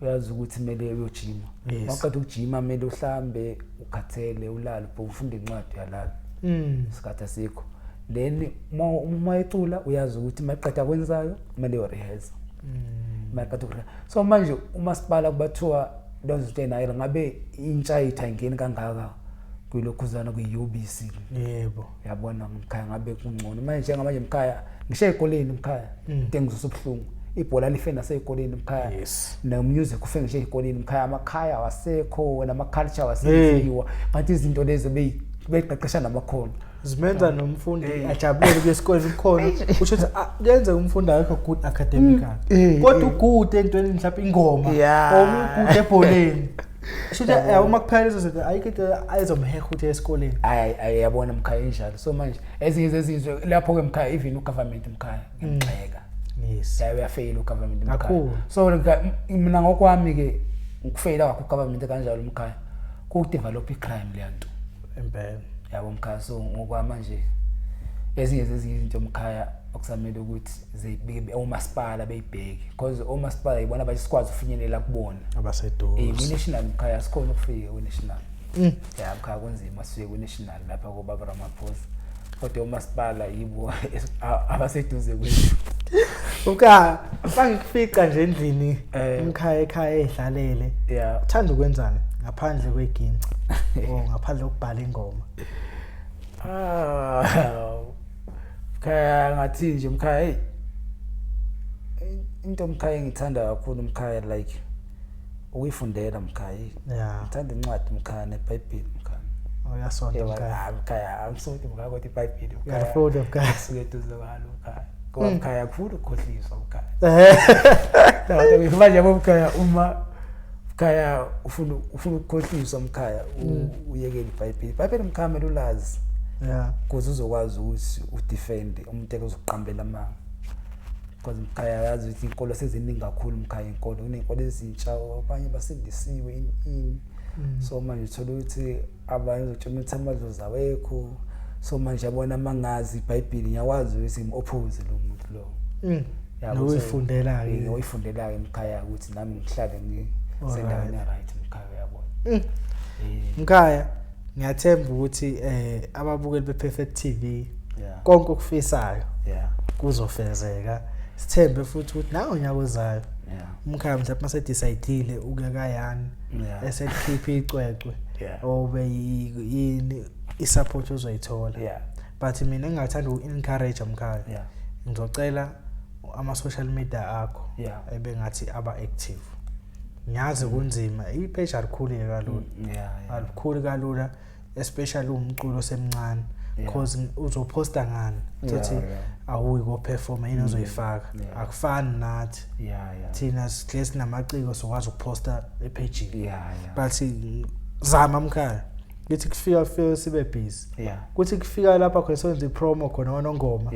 uyazi ukuthi kumele uyojima maqeda ukujima kumele uhlambe ukhathele ulale ufunda incwadi yalala isikhathi asikho then uma ecula uyazi ukuthi maqeda kwenzayo kumele urehearse so manje umasipala kubathiwa those things ngabe intsha ithangeni kangaka kuyilokhuzana kuyi-UBC yebo yabona Mkhaya ngabe kungcono manje njengamanje Mkhaya ngisho ezikoleni Mkhaya intengizo sobuhlungu ibhola lifena sezikoleni Mkhaya no-music ufike ngisho ezikoleni Mkhaya amakhaya wasekho nama-culture wasenziwa kanti izinto lezo beyiqeqesha namakhono zimenza nomfundi ajabulele kwesikole ukhono usho ukuthi kuyenze umfundi akho good academically kodwa ugude entweni mhlawumbe ingoma ugude ebholeni usho ukuthi uma kuphela lezo zinto ayikho into ayizomheha ukuthi esikoleni ayabona Mkhaya injalo so manje ezinye zezizwe lapho ke Mkhaya even ugovernment Mkhaya ngixeka yes uyafail ugovernment Mkhaya so mina ngokwami ke ukufeyila kwakho ugovernment kanjalo Mkhaya ku-develop i-crime leyanto empela yabo Mkhaya so ngokwamanje ezinye zezinto Mkhaya okusamele ukuthi zibike umasipala beyibheke because umasipala ibona abasikwazi ufinyelela kubona abaseduze national Mkhaya sikhona ukufika ku-national Mkhaya kunzima siye ku-national lapha kuBaba Ramaphosa kodwa umasipala yibo abaseduze kwethu Mkhaya bangikufica nje endlini Mkhaya ekhaya edlalele uthanda ukwenzani ngaphandle kweginci ngaphandle kokubhala ingoma Mkhaya ngathi nje Mkhaya into Mkhaya ngithanda kakhulu Mkhaya like ukuyifundela Mkhaya ngithanda incwadi Mkhaya neBhayibheli Mkhaya uyasonta Mkhaya amsonto Mkhaya kodwa iBhayibheli uyafunda Mkhaya suke tuzokalo Mkhaya ngoba Mkhaya kukhulu ukukhohliswa Mkhaya manje Mkhaya uma Mkhaya ufuna ukukhohliswa Mkhaya uyekela iBhayibheli Mkhaya kumele ulazi kuze uzokwazi ukuthi udefend umuntu ekozoqambela amanga because Mkhaya yazi ukuthi inkolo seziningi kakhulu Mkhaya inkolo kunenkolo ezintsha abanye basindisiwe so manje uthola ukuthi abanye uzotshela ukuthi amadlozi awekho so manje yabona mangazi iBhayibheli ngiyakwazi ukuthi ngimoppose lo muntu lo uyifundela-ke uyifundela-ke Mkhaya ukuthi nami ngihlale sendaweni right Mkhaya uyabona Mkhaya ngiyathemba ukuthi ababukeli bePerfect TV konke okufisayo kuzofezeka sithembe futhi ukuthi nawe unyaka ozayo Mkhaya mhlawumbe mase decidile ukuya kaYani esekhipha icwecwe obe yini isupport ozoyithola but mina engathanda uku-encourage Mkhaya ngizocela ama-social media akho ebengathi aba-active ngiyazi kunzima ipage alikhuli kalula alikhuli kalula especially umculo semncane because uzoposta ngani uthi awuyi ko perform yini ozoyifaka akufani nathi thina sihlezi namaciko sokwazi ukuposta epage but zama mkhaya kuthi kufika sibe busy kuthi kufika lapha khona senze promo khona wanongoma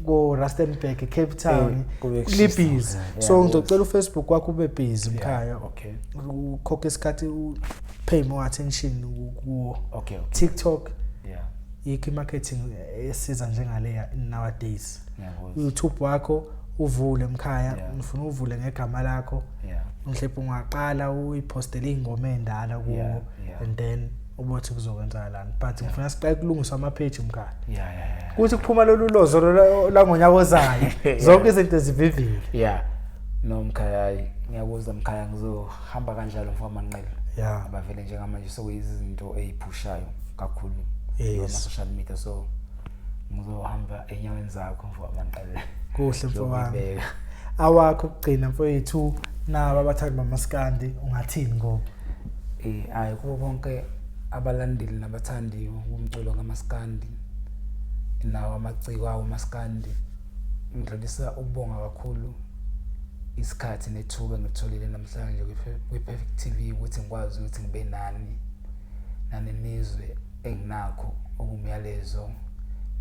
go Rustenburg Cape Town libhizi so ngizocela uFacebook wakho ube busy mkhaya ukhokhe isikhathi pay more attention kuwo TikTok marketing esiza njengaleya nowadays YouTube wakho uvule mkhaya ufuna uvule ngegama lakho mhlawumbe ungaqala uyipostele ingoma endala kuwo and then ubothi kuzokwenzakala but ngifuna siqale kulungisa ama page mkhaya kuthi kuphuma lolu lozo la ngonyaka ozayo zonke izinto zivivile no mkhaya ngiyakuzwa mkhaya ngizohamba kanjalo mfana Manqele abavele njengamanje sokuyizinto eziphushayo kakhulu kuma social media so ngizohamba enyaweni zakho mfana Manqele kuhle mfowami awakho kugcina mfowethu naba abathandi bamaskandi ungathini ngoba hayi kubo bonke abalandeli nabathandi umculo ngamaskandi nawo amaciko awo maskandi ngidlulisa ukubonga kakhulu isikhathi nethuba ngitholile namhlanje kwi-Perfect TV ukuthi ngikwazi ukuthi ngibe nanenizwe enginakho okumyalezo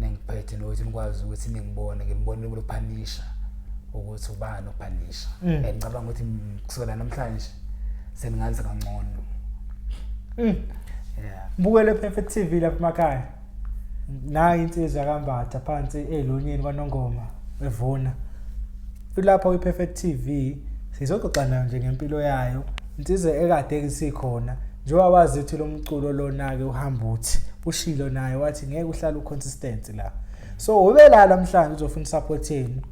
nengiphethe nokuthi ngikwazi ukuthi ngibone kulophanisha ukuthi ubani ophanisha ngicabanga ukuthi kusukela namhlanje seningazi kangcono mbukele Perfect TV lapha emakhaya na insizwa yakambatha phansi elonyeni kwaNongoma evuna lapha kwi-Perfect TV sizoxoxa nayo nje ngempilo yayo insizwa ekade isikhona njengoba wazi ukuthi lo mculo lona ke uhamba uthi ushilo naye wathi ngeke uhlale uconsistent la so ubela namhlanje uzofuna support yenu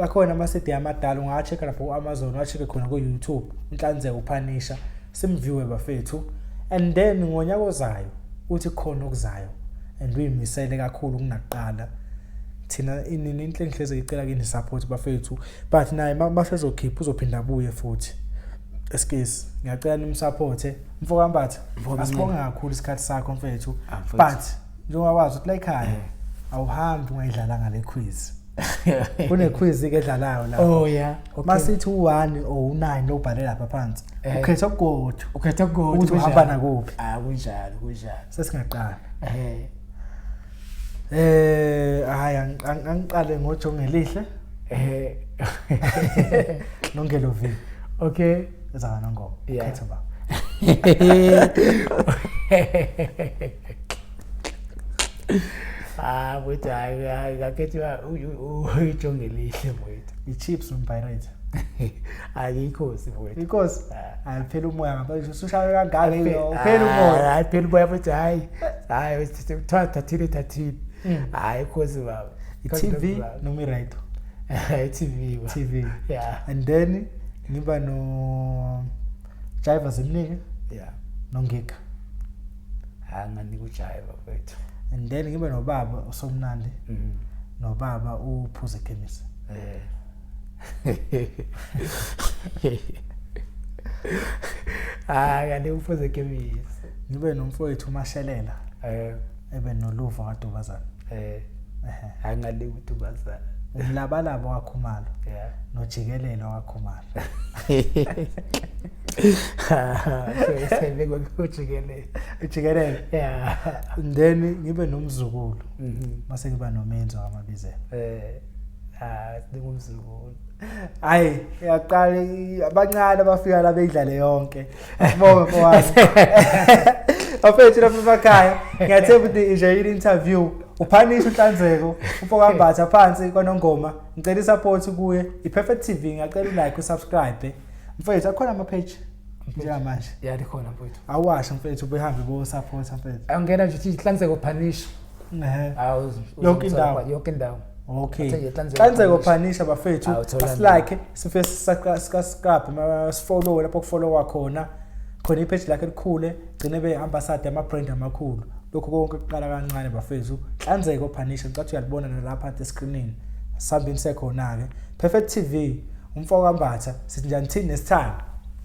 akhona ama CD amadala unga-check lapha ku-Amazon wa-check khona ku-YouTube Nhlanzeko uphanisha simviwe bafethu and then ngonyaka ozayo uthi khona okuzayo and uyimisele kakhulu kunakuqala thina inini inhlenhleze icela kini support bafethu but naye masezokhipha uzophinda abuye futhi excuse ngiyacela nimsupport mfoka Mbatha asibonga kakhulu isikhathi sakho mfethu but njengoba wazi ukuthi la ekhaya awuhambi ungayidlala ngale quiz kune quiz ke edlalayo la masithi u1 or u9 lo bhalela lapha phansi ukhetha ukugoda ukuthi uhamba nakuphi kunjalo sesingaqala hayi angiqale ngojongelihle Nongelovi ezana ngoma khetha ba But I get you ujongelihle mfowethu ichips umpirate ayikhosi mfowethu because ayiphela umoya ngapha usushaya kangaka uphela umoya ayiphela umoya futhi hayi uthatha 13 ayikhosi baba TV noma iradio TV and then ngiba no Jiva Zimnike nongika anganika uJiva mfowethu and then ngibe nobaba usomnandi nobaba uphuze chemist kanti uphuze chemist ngibe nomfowethu uMashelela ebe noluva kaDubazana anganika uDubazana umlabalabo wakhumalo nojikelelo wakhumalo sebekwe ujikelelo and then ngibe nomzukulu mase ngiba nomenzo wamabizela ngumzukulu hayi yaqala abancane abafika la beyidlale yonke sibonge mfowethu afethu lapha emakhaya ngiyathemba ukuthi nje i-interview uphanisha uNhlanzeko umfoka Mbatha phansi kwaNongoma ngicela support kuye iPerfect TV ngiyacela like usubscribe mfethu akhona ama page njengamanje likhona mfethu awasha mfethu ubehambe bo support mfethu angena nje Nhlanzeko phanisha yonke indawo okay Nhlanzeko phanisha bafethu asilike sife subscribe follow lapho kufollow khona ipage lakhe likhule gcine be ambassador ama brand amakhulu lokho konke kuqala kancane bafethu Nhlanzeko phanisha ngicathu uyalibona nalapha at screenini sambini sekhona ke Perfect TV umfoka Mbatha sithi njani thini nesithando